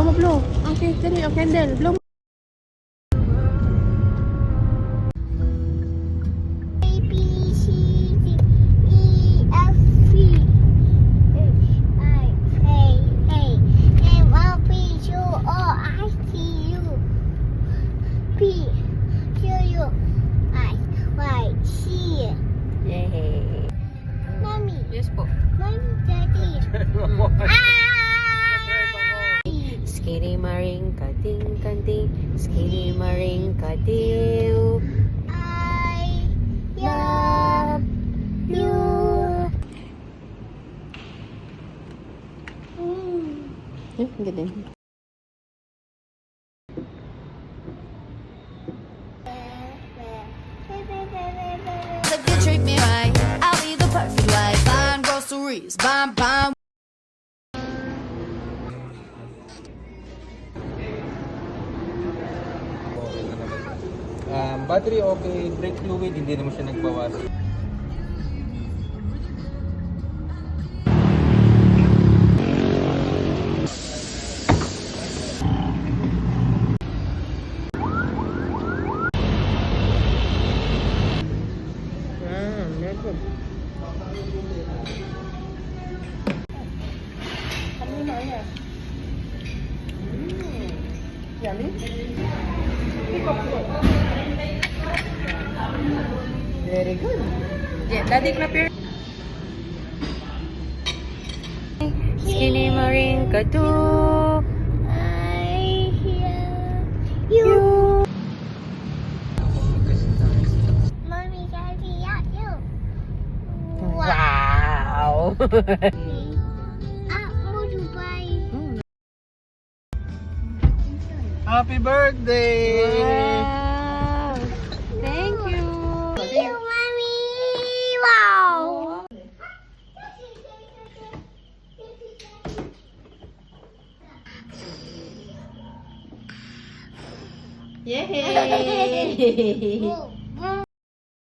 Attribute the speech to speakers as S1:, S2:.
S1: mo blow. Okay, dali, oh, candle. Blow mo.
S2: A, B, C, D, E, F, G, H, I, K, L, M, N, P, Q, R, S, T, U, P, Q, R, S, T, Y, Z.
S1: Yay.
S2: Mommy,
S1: Yes po.
S2: Mommy, Daddy.
S1: Skitty maring kating kanting, skitty maring katiw.
S2: I love you.
S1: Galing.
S3: If you treat me right, I'll be the perfect wife. Buying groceries, buying.
S4: Battery okay, brake fluid hindi naman siya nagbawas.
S1: Very good. Yummy. Very good. Yeah, daddy clap your. Skinny maring katu.
S2: I love you. Mommy, Daddy, yeah, you.
S1: Wow.
S2: Mo Dubai.
S4: Happy birthday!
S1: Wow. Thank you.
S2: Thank you, Mommy. Wow.
S1: Yay.
S2: Oh.